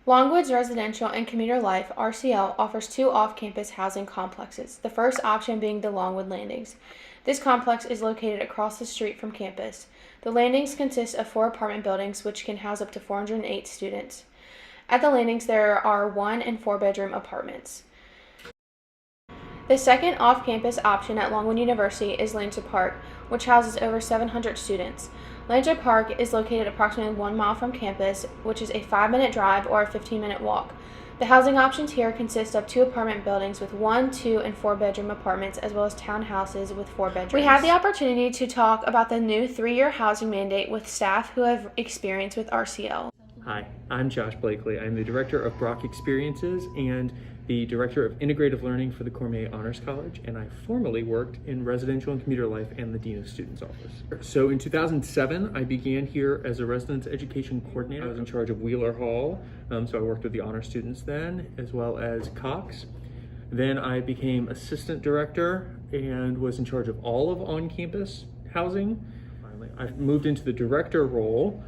Longwood's Residential and Commuter Life, RCL, offers two off-campus housing complexes, the first option being the Longwood Landings. This complex is located across the street from campus. The landings consist of 4 apartment buildings which can house up to 408 students. At the landings, there are 1 and 4 bedroom apartments. The second off-campus option at Longwood University is Lancer Park, which houses over 700 students. Lancer Park is located approximately 1 mile from campus, which is a 5-minute drive or a 15-minute walk. The housing options here consist of 2 apartment buildings with 1, 2, and 4 bedroom apartments, as well as townhouses with 4 bedrooms. We had the opportunity to talk about the new 3-year housing mandate with staff who have experience with RCL. Hi, I'm Josh Blakely. I'm the Director of Brock Experiences and the Director of Integrative Learning for the Cormier Honors College, and I formerly worked in Residential and Commuter Life and the Dean of Students Office. So in 2007, I began here as a Residence Education Coordinator. I was in charge of Wheeler Hall, so I worked with the honor students then, as well as Cox. Then I became Assistant Director and was in charge of all of on-campus housing. Finally, I moved into the Director role,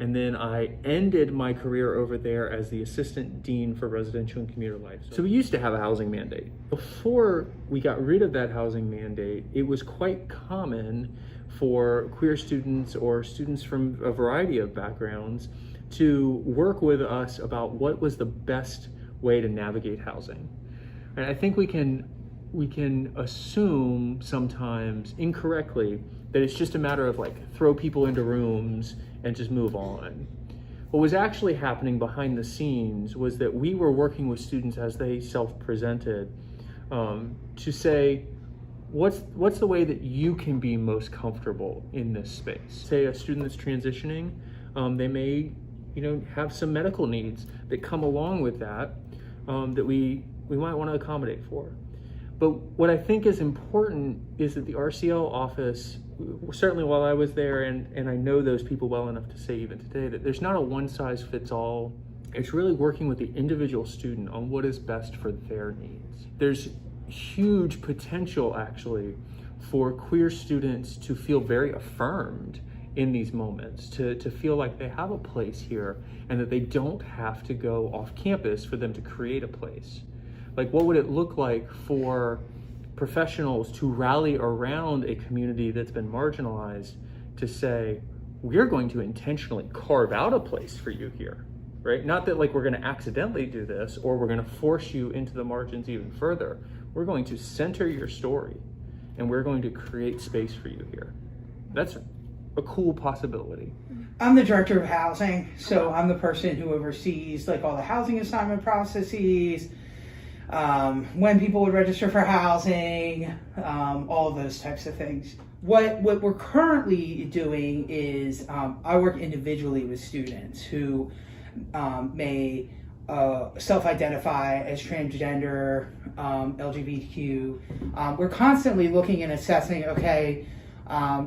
and then I ended my career over there as the Assistant Dean for Residential and Commuter Life. So we used to have a housing mandate. Before we got rid of that housing mandate, it was quite common for queer students or students from a variety of backgrounds to work with us about what was the best way to navigate housing. And I think we can assume sometimes incorrectly that it's just a matter of like throw people into rooms and just move on. What was actually happening behind the scenes was that we were working with students as they self-presented to say, what's the way that you can be most comfortable in this space? Say a student that's transitioning, they may have some medical needs that come along with that that we might want to accommodate for. But what I think is important is that the RCL office, certainly while I was there, and I know those people well enough to say even today, that there's not a one-size-fits-all. It's really working with the individual student on what is best for their needs. There's huge potential, actually, for queer students to feel very affirmed in these moments, to feel like they have a place here and that they don't have to go off campus for them to create a place. Like, what would it look like for professionals to rally around a community that's been marginalized to say, we're going to intentionally carve out a place for you here, right? Not that like we're going to accidentally do this or we're going to force you into the margins even further. We're going to center your story and we're going to create space for you here. That's a cool possibility. I'm the Director of Housing, so I'm the person who oversees like all the housing assignment processes, when people would register for housing, all of those types of things. What we're currently doing is I work individually with students who may self-identify as transgender, LGBTQ. We're constantly looking and assessing, okay,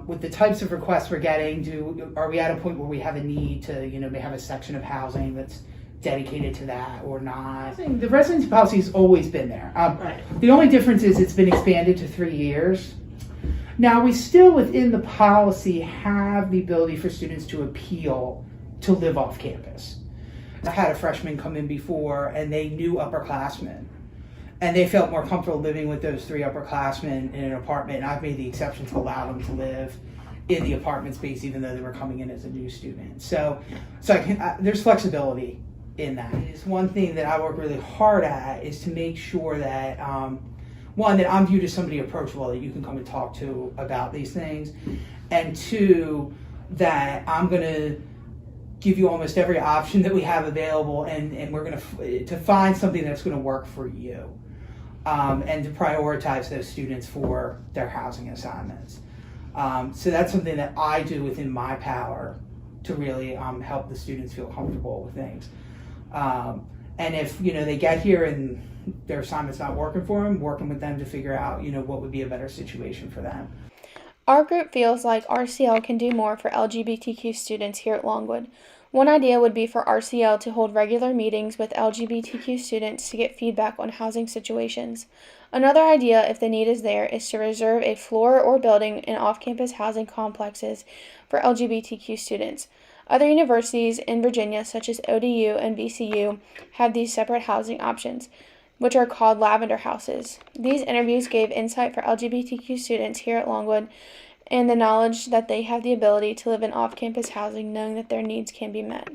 with the types of requests we're getting, are we at a point where we have a need to, may have a section of housing that's dedicated to that or not? The residency policy has always been there. Right. The only difference is it's been expanded to 3 years. Now, we still within the policy have the ability for students to appeal to live off campus. I've had a freshman come in before and they knew upperclassmen and they felt more comfortable living with those 3 upperclassmen in an apartment, and I've made the exception to allow them to live in the apartment space even though they were coming in as a new student. So there's flexibility in that. It's one thing that I work really hard at is to make sure that one, that I'm viewed as somebody approachable that you can come and talk to about these things, and 2, that I'm going to give you almost every option that we have available, and we're going to find something that's going to work for you, and to prioritize those students for their housing assignments. So that's something that I do within my power to really help the students feel comfortable with things. And if they get here and their assignment's not working for them, working with them to figure out what would be a better situation for them. Our group feels like RCL can do more for LGBTQ students here at Longwood. One idea would be for RCL to hold regular meetings with LGBTQ students to get feedback on housing situations. Another idea, if the need is there, is to reserve a floor or building in off-campus housing complexes for LGBTQ students. Other universities in Virginia, such as ODU and VCU, have these separate housing options, which are called lavender houses. These interviews gave insight for LGBTQ students here at Longwood and the knowledge that they have the ability to live in off-campus housing knowing that their needs can be met.